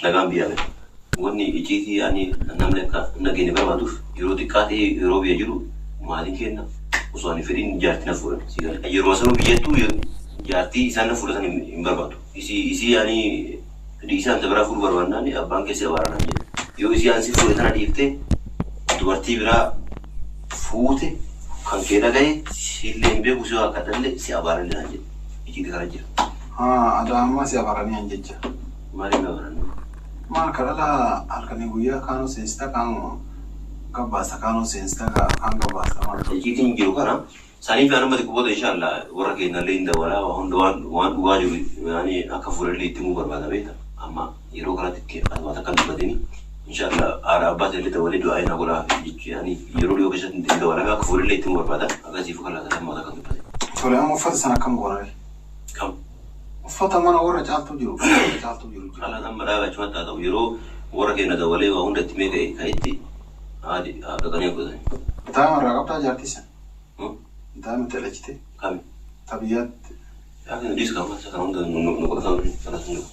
nagaan biyyaame. Wanni icciitii ani namni akka nageenya barbaaduuf yeroo xiqqaatee yeroo biyya jiru maatiin kenna osoo ani fedhiin jaartii na fuudhan. Yeroo sanuu biyyattuu jaartii isaan na fuudhatan hin barbaadu. Isii ani isaan biraa fuudhuu barbaannaan abbaan keessa waraanaan jedha. Yoo isii ansi fuudhe tana dhiiftee dubartii biraa fuute kan kee dhagaye silleen beeku si akka dhalle si abaaranii naan jedha. Icciitii kana jira. Adaammaa si abaaranii an jecha. Maaliif na abaaranii? Maal kadhala halkanii guyyaa kaanuu seensita kaan gabbaasa kaanuu seensita kaan gabbaasa maal. Icciitiin jiru kana saniif yaanuma xiqqoo booda inshaallah warra keenyallee hin dabalaa waan dhugaa jiru yaani akka fuudhallee itti muu barbaada beekta. Amma yeroo kanatti asmaata akka dubbatanii inshaallah haadha abbaa illee dabalee du'aa hin godhaa yaani yeroo dhiyoo keessatti hin dabalame akka fuudhallee itti muu barbaada akkasiif kan laata asmaata akka dubbate. Tole amma uffata sana akkam goonare? Kam? Uffata mana warra caaltuu jiru. Haala amma dhaabachumatti haa ta'u yeroo warra keenya dabalee waa hundatti mee ka'etti dhaqanii godhani. Daa'ima irraa qabdaa jaartii sana? Daa'ima telechite? Kami? Tabiyyaatti? Yaakin dhiis qaba isa kana hunda nu godhatan kanas hin jiru.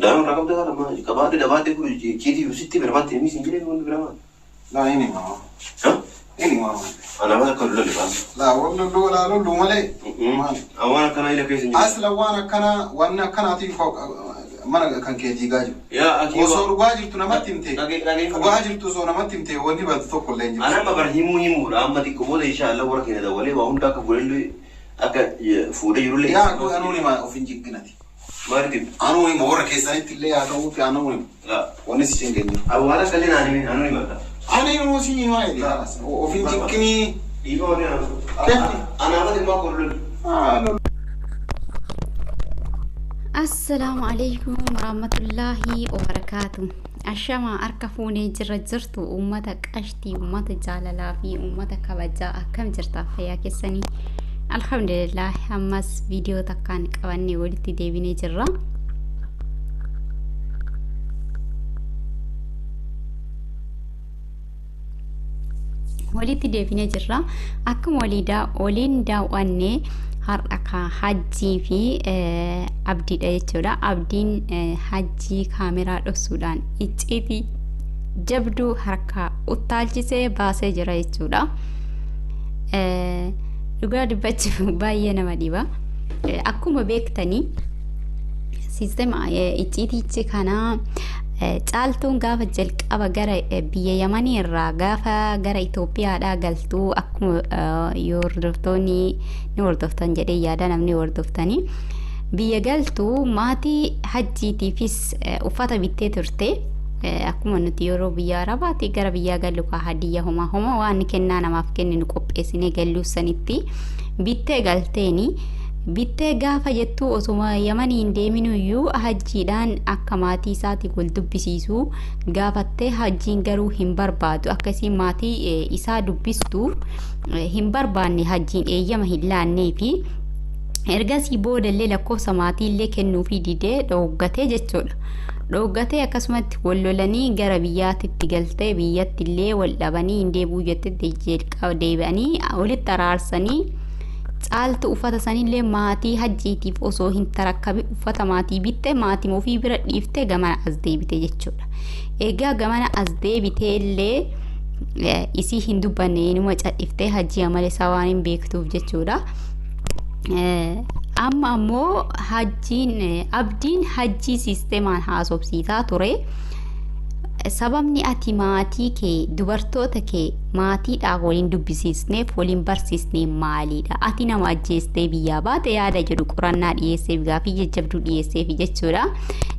Daa'ima irraa qabdaa kana qabaatee dabaatee kun icciitii yuusitti birmaatti himis hin jireen hundi biramaan. Laa inni maama. Inni maama. Alaabaa akka lolli baasa. Laa lollu malee. Waan akkanaa ila keessa hin jiru. Asla waan akkanaa waan akkanaatiif mana kan keetii gaaju. Yaa akii osoo dhugaa jirtu namatti himte. Dhugaa jirtu osoo namatti himte wanni baltu tokko illee hin jiru. Anaan babar himuudha amma xiqqoo booda inshaallah warra keenya dabalee waa hunda akka fuudhee akka fuudhee jirullee. Yaa anuun hima ofiin jigginati. Maaliif? Anuun hima warra keessanitti illee haa ta'uufi anuun hima. Wanni si hin geenye. Awwaala kallee naan himi anuun himata. Ani immoo si himaa jedhe ofiin jigginii. Dhiiba wanni anaafati immoo akka lolli. Assalamu alaikum warahmatullahi wabarakatuh. Ashama arka fuunee jirtu ummata qashtii ummata jaalalaa fi ummata kabajaa akkam jirta fayyaa keessanii. Alhamdulillah ammas viidiyoo takkaan qabannee walitti deebinee jirra. Akkuma waliin daawwannee har'a hajjii fi abdiidha jechuudha. Abdiin hajjii kaameraa dhoksuudhaan icciitii jabduu harka utaalchisee baasee jira jechuudha. Dhugaa dubbachuuf baay'ee nama dhiba. Akkuma beektanii siistema icciitichi kana caaltuun gaafa jalqaba gara biyya Yamanii irraa gaafa gara Itoophiyaadhaa galtuu akkuma hordoftoonni ni hordoftan jedhee yaada namni hordoftanii biyya galtuu maatii hajjiitiifis uffata bittee turte. Akkuma nuti yeroo biyya Arabaatti gara biyya gallu ka hadiyya homa waan kennaa namaaf kenninu qopheessinee galluu sanitti bittee galteeni. Bittee gaafa jettuu osuma Yamanii hin deeminuyyuu hajjiidhaan akka maatii isaati wal dubbisiisuu gaafattee hajjiin garuu hin barbaadu akkasii maatii isaa dubbistu hin barbaanne hajjiin eeyyama hin laannee fi ergasii boodallee lakkoofsa maatiillee kennuufii didee dhooggatee jechuudha. Dhooggatee akkasumatti wal lolanii gara biyyaatitti galtee biyyattillee wal dhabanii hin deebi'uu jettee jalqaba deebi'anii walitti araarsanii. Caaltu uffata sanillee maatii hajjiitiif osoo hin tarakkabi uffata maatii bitte maatii ofii bira dhiifte gamana as deebite jechuudha. Egaa gamana as deebite illee isii hin dubbanne inuma cadhiftee hajjii amala isaa waan hin beektuuf jechuudha. Amma ammoo abdiin hajjii siisteemaan haasofsiisaa ture. Sababni ati maatii kee dubartoota kee maatiidhaa waliin dubbisiisneef waliin barsiisnee maalidha? Ati nama ajjeestee biyyaa baate yaada jedhu qorannaa dhiyeesseef gaafii jajjabduu dhiyeesseef jechuudha.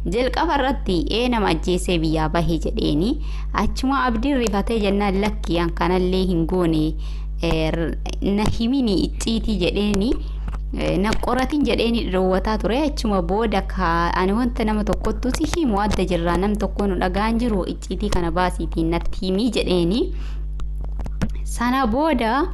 Jalqaba irratti nama ajjeesee biyyaa bahee jedheeni achuma abdiin rifatee jennaan lakkiyaan kanallee hin goone na himini icciitii jedheeni. Na qoratiin jedheeni dhoowwataa ture achuma booda ani wanta nama tokkottu si himu adda jirraa nam tokko nu dhagaan jiru icciitii kana baasiitiin natti himii jedheeni. Sana booda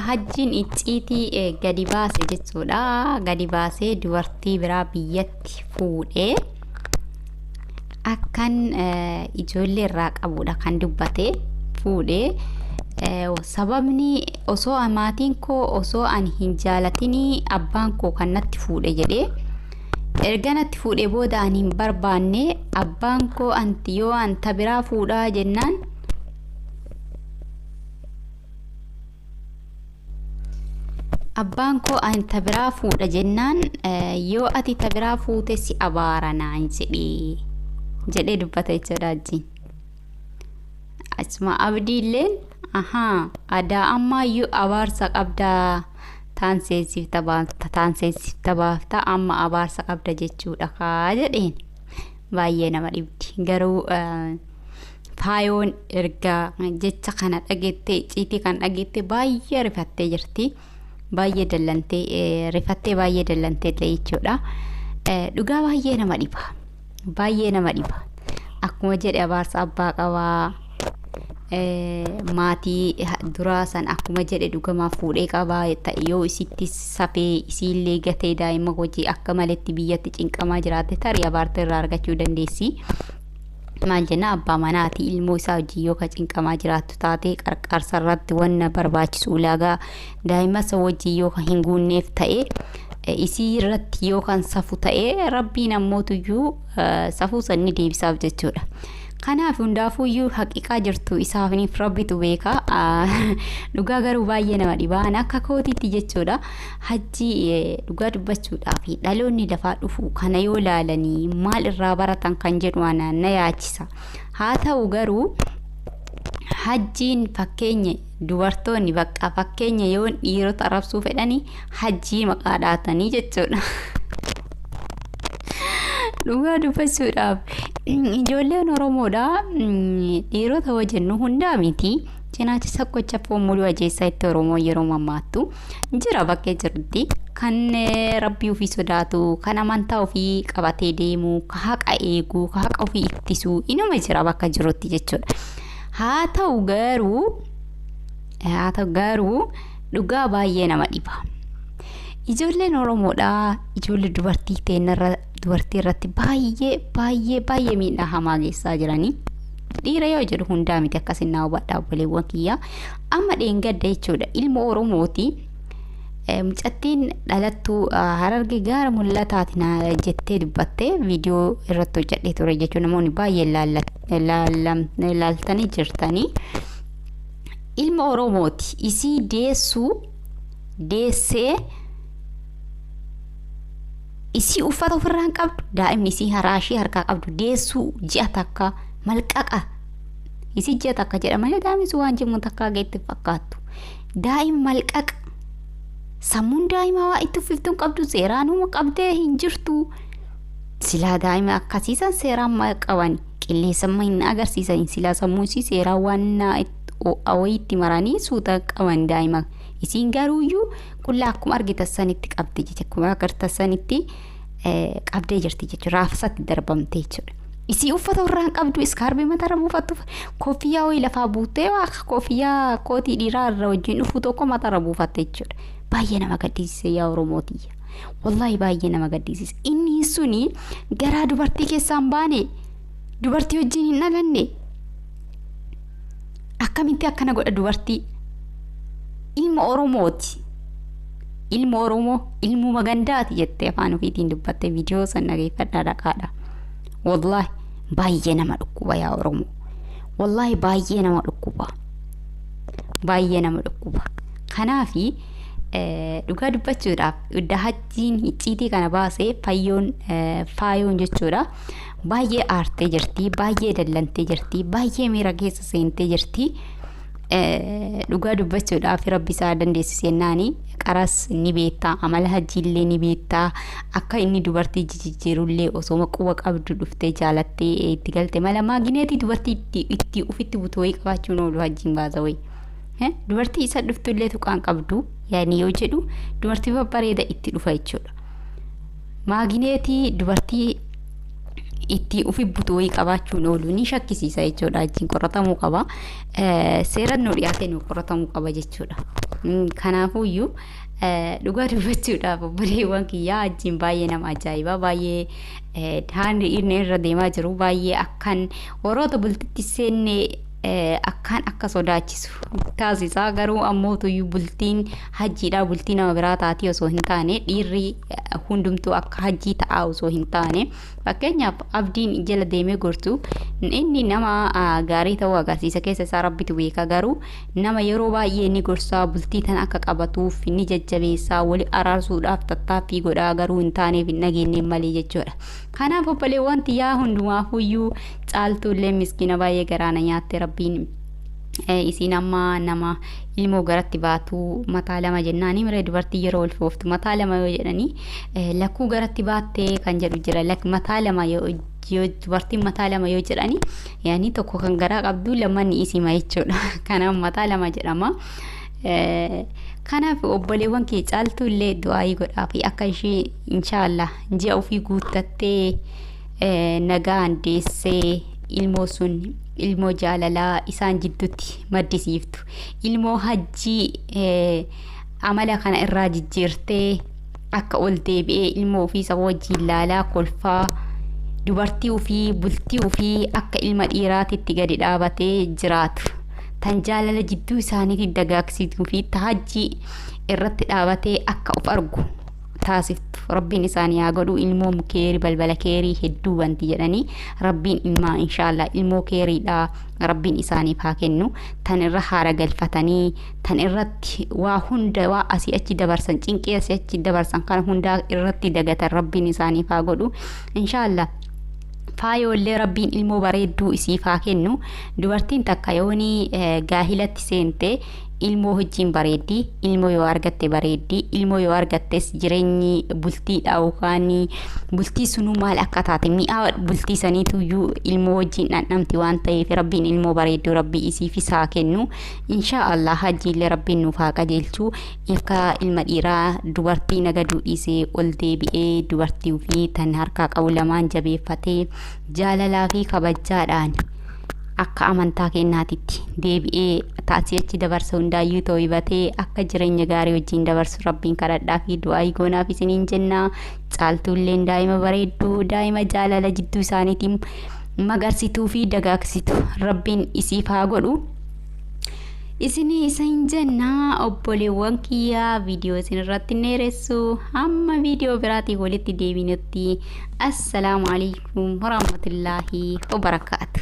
hajjiin icciitii gadi baase jechuudha. Gadi baasee dubartii biraa biyyatti fuudhee akkan ijoollee irraa qabudha kan dubbate fuudhee sababni osoo maatiin koo osoo an hin jaalatinii abbaan koo kan natti fuudhe jedhee erga natti fuudhee booda an hin barbaanne abbaan koo anti yoo anta biraa fuudhaa jennaan abbaan koo anta biraa fuudha jennaan yoo ati ta biraa fuute si abaaranaan jedhee dubbata jechuudha ajjiin. Asma abdiilleen adaa ammayyuu abaarsa qabdaa taanseensifta baafta amma abaarsa qabda jechuudha kaa jedheen baay'ee nama dhibdi. Garuu faayoon erga jecha kana dhageettee icciitii kan dhageettee baay'ee rifattee jirti. Baay'ee dallantee rifattee baay'ee dallantee jechuudha. Dhugaa baay'ee nama dhiba. Baay'ee nama dhiba. Akkuma jedhe abaarsa abbaa qabaa. Maatii duraa san akkuma jedhe dhugamaa fuudhee qabaa ta'e yoo isitti safee isiillee gatee daa'ima hojii akka maletti biyyatti cinqamaa jiraate tarii abaarsa irraa argachuu dandeessi. Maal jenna abbaa manaati ilmoo isaa hojii yoo ka cinqamaa jiraattu taate qarqarsa irratti wanna barbaachisu ulaagaa daa'ima isa hojii yoo ka hin guunneef ta'e isii irratti yoo kan safu ta'e rabbiin ammootuyyuu safuu sanni deebisaaf jechuudha. Kanaaf hundaafuyyuu haqiqaa jirtu isaafiniif rabbitu beeka. Dhugaa garuu baay'ee nama dhiba akka kootiitti jechuudha. Hajjii dhugaa dubbachuudhaaf dhaloonni lafaa dhufu kana yoo laalanii maal irraa baratan kan jedhu na yaachisa. Haa ta'u garuu hajjiin fakkeenya dubartoonni bakka fakkeenya yoo dhiirota arrabsuu fedhanii hajjii maqaa dhaatanii jechuudha. Dhugaa dubbachuudhaaf ijoolleen Oromoodha dhiirota wajjin hundaa miti. Cinaacha sakkocha foomuluu ajeessaa itti Oromoo yeroo mammaattu jira bakkee jirutti kan rabbii ofii sodaatu kan amantaa ofii qabatee deemu ka haqa eegu ka haqa ofii ittisu inuma jira bakka jirutti jechuudha. Haa ta'u garuu dhugaa baay'ee nama dhiba. Ijoolleen Oromoodha ijoollee dubartii teenarra dubartii irratti baay'ee miidhaa hamaa geessaa jiranii. Dhiira yoo jedhu hundaa miti akkasinnaa hubadhaa obboleewwan kiyya. Amma dheengadda jechuudha ilma Oromooti. Mucattiin dhalattuu Harargee gaara mul'ataatiin jettee dubbattee viidiyoo irratti hojjedhee ture jechuudha. Namoonni baay'ee ilaaltanii jirtanii. Ilma Oromooti isii deessee isii uffata ofirraan qabdu daa'imni isii haraashii harkaa qabdu deessuu ji'a takka malqaqa isii ji'a takka jedhama daa'imni waan jimu takka geetti fakkaattu daa'ima malqaqa sammuun daa'ima waa itti uffiftuun qabdu seeraanuma qabdee hin jirtu. Silaa daa'ima akkasiisan seeraan qaban qilleensama hin agarsiisan silaa sammuu isii seeraan waan awayitti maranii suuta qaban daa'ima. Isiin garuuyyuu qullaa akkuma argitassanitti qabdi jechuudha. Akkuma agartassanitti qabdee jirti jechuudha. Raafsatti darbamtee jechuudha. Isii uffata irraan qabdu iskaarbii mataarra buufattu koofiyyaa wayii lafaa buutee akka koofiyyaa kootii dhiiraa irra wajjin dhufu tokko mataarra buufatte jechuudha. Baay'ee nama gaddisiise yaa Oromootiyya. Wallaahi baay'ee nama gaddisiise. Inni suni garaa dubartii keessaan baane dubartii wajjin hin dhalanne akkamitti akkana godha dubartii. Ilma Oromooti. Ilma Oromoo ilmuma gandaati jettee afaan ofiitiin dubbatte viidiyoo san dhageeffadhaa dhaqaadha. Wallaahi baay'ee nama dhukkuba yaa Oromoo. Wallaahi baay'ee nama dhukkuba. Baay'ee nama dhukkuba. Kanaafi dhugaa dubbachuudhaaf idda hajjiin icciitii kana baasee faayoon jechuudha. Baay'ee aartee jirti, baay'ee dallantee jirti, baay'ee miira keessa seentee jirti. Dhugaa dubbachuudhaaf rabbi isaa dandeessisennaani qaras ni beektaa amala hajjiillee ni beektaa akka inni dubartii jijjiirullee osoo quba qabdu dhuftee jaalattee itti galte mala maagineetii dubartii itti ufitti butu wayii qabaachuun oolu hajjiin baasa wayii. Dubartii isa dhuftullee tuqaan qabdu yaani yoo jedhu dubartii babbareeda itti dhufa jechuudha. Maagineetii dubartii itti ufi butu wayii qabaachuun oolu ni shakkisiisa jechuudha. Hajjiin qoratamuu qaba. Seeraan nu dhiyaatee nu qoratamuu qaba jechuudha. Kanaafuyyuu dhugaa dubbachuudhaaf obboleewwan kiyyaa hajjiin baay'ee nama ajaa'iba. Baay'ee haandi inni irra deemaa jiru baay'ee akkan warroota bultitti seenne akkaan akka sodaachisu taasisaa. Garuu ammootuyyuu bultiin hajjiidha, bultii nama biraa taatee osoo hin taane dhiirri hundumtuu akka hajjii ta'aa osoo hin taane fakkeenyaaf abdiin jala deemee gorsu inni nama gaarii ta'uu agarsiisa, keessa isaa rabbitu beeka. Garuu nama yeroo baay'ee ni gorsaa, bultii tan akka qabatuuf ni jajjabeessaa, wali araarsuudhaaf tattaaffii godhaa, garuu hin taaneef hin dhageenye malee jechuudha. Kanaaf obboleewwan yaa hundumaafuyyuu caaltuullee miskiina baay'ee garaana nyaatte rabbiin. Isiin amma nama ilmoo garatti baatu mataa lama jennaani miree dubartii yeroo ulfooftu mataa lama yoo jedhanii lakkuu garatti baattee kan jedhu jira. Mataa lama yoo dubartiin mataa lama yoo jedhanii yaani tokko kan garaa qabdu lamanni isima jechuudha. Kanaaf mataa lama jedhama. Kanaaf obboleewwan kee caaltuullee du'aayii godhaa fi akka ishee inshaallah ji'a ofii guuttattee nagaan deessee ilmoo sun ilmoo jaalalaa isaan jidduutti maddisiiftu, ilmoo hajjii amala kana irraa jijjiirtee akka ol deebi'ee ilmoo ofii isa wajjiin ilaalaa kolfaa dubartii ofii bultii ofii akka ilma dhiiraatitti gadi dhaabatee jiraatu. Tan jaalala jidduu isaaniitti dagaagsituu fi tahajjii irratti dhaabatee akka of argu taasiftu. Rabbiin isaanii haa godhu ilmoo keerii balbala keerii hedduu wanti jedhanii rabbiin ilmaa inshaallah ilmoo keeriidha rabbiin isaaniif haa kennu. Tan irra haara galfatanii tan irratti waa hunda waa asii achi dabarsan cinqii asii achi dabarsan kana hundaa irratti dagatan rabbiin isaaniif haa godhu inshaallah. Faayollee rabbiin ilmoo bareedduu isiif haa kennu. Dubartiin takka yoonii gaahilatti seente ilmoo wajjin bareeddi, ilmoo yoo argatte bareeddi, ilmoo yoo argattes jireenyi bultiidha yookaan bultii sunuu maal akka taate mi'aa bultii saniituyyuu ilmoo wajjin dhandhamti waan ta'eef rabbiin ilmoo bareedduu rabbii isiifis haa kennu inshaallah. Hajjiillee rabbiin nuuf haa qajeelchu. Ilka ilma dhiiraa dubartii nagaduu dhiisee ol deebi'ee dubartii ofii tan harkaa qabu lamaan jabeeffatee jaalalaa fi kabajaadhaan akka amantaa kennaatitti deebi'ee taasii achi dabarsa hundaayyuu tooyibatee akka jireenya gaarii wajjin dabarsu rabbiin kadhadhaa fi du'aayii goonaaf isiniin jenna. Caaltuulleen daa'ima bareedduu daa'ima jaalala jidduu isaaniitiin magarsituu fi dagaagsitu rabbiin isiif haa godhu. Isinii isin jenna obboleewwan kiyyaa viidiyoo isin irratti neeressu hamma viidiyoo biraatiif walitti deebinutti assalaamu alaikum warahmatullaahi wabarakaatu.